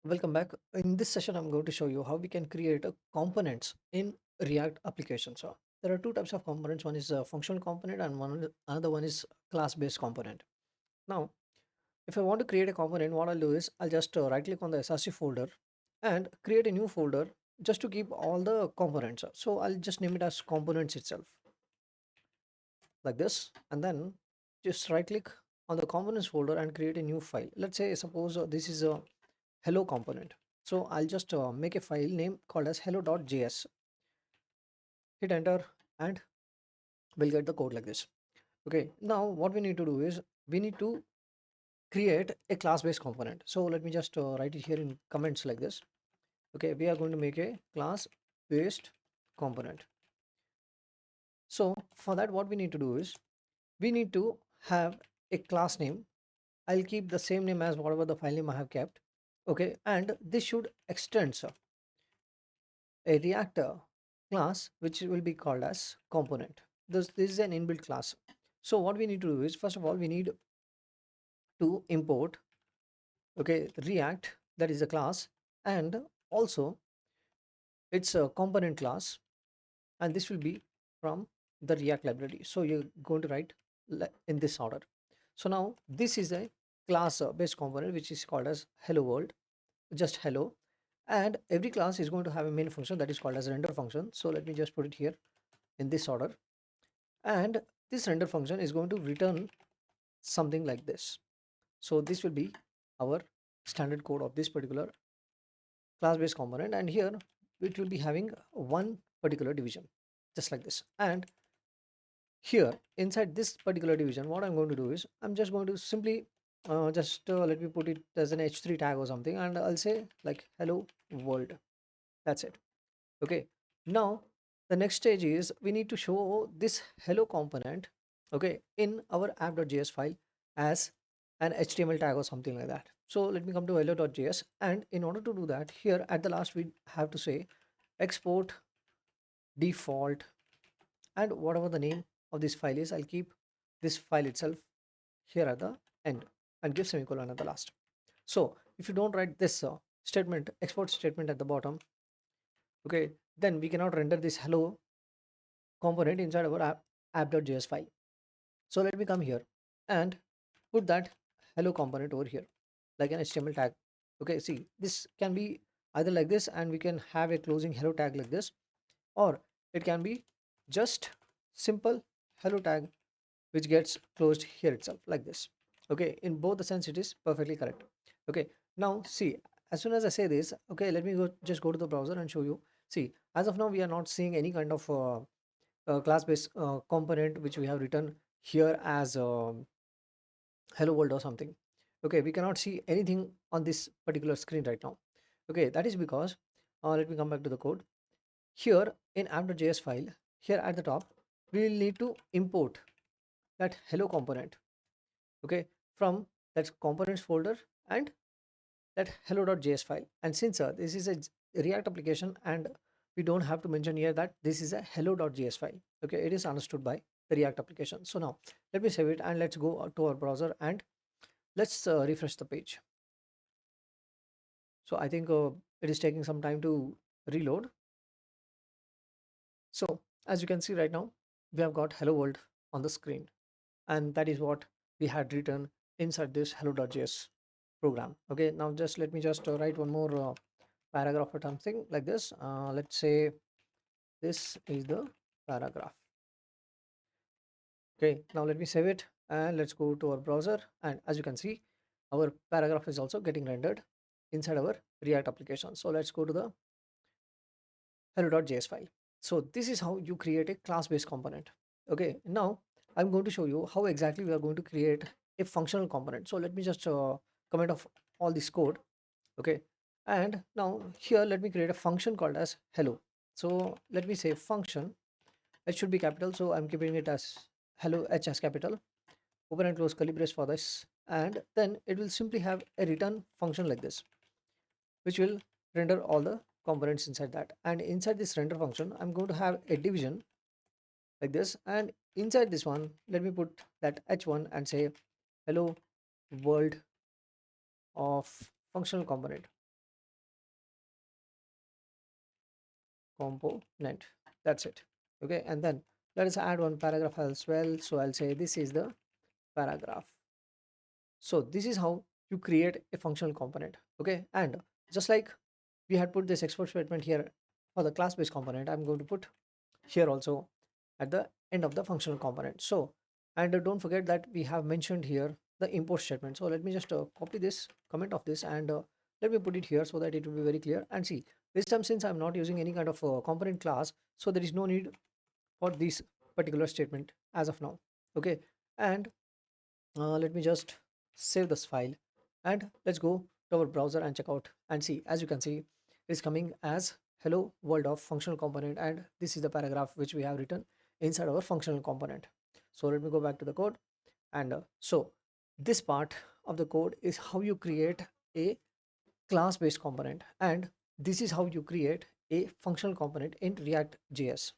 Welcome back. In this session, I'm going to show you how we can create components in React applications. So there are two types of components. One is a functional component, and another one is class-based component. Now, if I want to create a component, what I'll do is I'll just right-click on the SRC folder and create a new folder just to keep all the components. So I'll just name it as components itself, like this, and then just right-click on the components folder and create a new file. Let's say suppose this is a hello component. So I'll just make a file name called as hello.js. Hit enter and we'll get the code like this. Okay, now what we need to do is we need to create a class-based component. So let me just write it here in comments like this. Okay, we are going to make a class-based component. So for that, what we need to do is we need to have a class name. I'll keep the same name as whatever the file name I have kept. Okay, and this should extend a reactor class which will be called as component. This is an inbuilt class. So what we need to do is first of all we need to import, okay, React, that is a class, and also it's a component class, and this will be from the React library. So you're going to write in this order. So now this is a class based component which is called as hello world, just hello, and every class is going to have a main function that is called as render function. So let me just put it here in this order, and this render function is going to return something like this. So this will be our standard code of this particular class based component, and here it will be having one particular division just like this. And here inside this particular division, what I'm going to do is I'm just going to simply let me put it as an h3 tag or something, and I'll say like hello world. That's it. Okay, now the next stage is we need to show this hello component, okay, in our app.js file as an HTML tag or something like that. So let me come to hello.js, and in order to do that, here at the last we have to say export default, and whatever the name of this file is, I'll keep this file itself here at the end and give semicolon at the last. So if you don't write this statement, export statement at the bottom, okay, then we cannot render this hello component inside our app.js file. So let me come here and put that hello component over here like an HTML tag. Okay, see, this can be either like this, and we can have a closing hello tag like this, or it can be just simple hello tag which gets closed here itself like this. Okay, in both the sense it is perfectly correct. Okay, now see, as soon as I say this, okay, let me just go to the browser and show you. See, as of now we are not seeing any kind of class-based component which we have written here as hello world or something. Okay, we cannot see anything on this particular screen right now. Okay, that is because let me come back to the code. Here in app.js file, here at the top, we will need to import that hello component, okay, from that components folder and that hello.js file. And since this is a React application, and we don't have to mention here that this is a hello.js file, okay, it is understood by the React application. So now let me save it and let's go to our browser and let's refresh the page. So I think it is taking some time to reload. So as you can see right now, we have got hello world on the screen, and that is what we had written inside this hello.js program. Okay, now just let me just write one more paragraph or something like this. Let's say this is the paragraph. Okay, now let me save it and let's go to our browser, and as you can see, our paragraph is also getting rendered inside our React application. So let's go to the hello.js file. So this is how you create a class-based component. Okay, now I'm going to show you how exactly we are going to create a functional component. So let me just comment of all this code. Okay, and now here let me create a function called as hello. So let me say function, it should be capital, so I'm keeping it as hello, h as capital, open and close curly brace for this, and then it will simply have a return function like this which will render all the components inside that. And inside this render function, I'm going to have a division like this, and inside this one let me put that h1 and say hello world of functional component. component. That's it. Okay, and then let us add one paragraph as well. So I'll say this is the paragraph. So this is how you create a functional component. Okay, and just like we had put this export statement here for the class based component, I'm going to put here also at the end of the functional component. So, and don't forget that we have mentioned here the import statement. So let me just copy this comment of this, and let me put it here so that it will be very clear. And see, this time since I'm not using any kind of component class, so there is no need for this particular statement as of now. Okay, and let me just save this file, and let's go to our browser and check out and see. As you can see, it's coming as hello world of functional component, and this is the paragraph which we have written inside our functional component. So let me go back to the code, and so this part of the code is how you create a class based component, and this is how you create a functional component in React JS.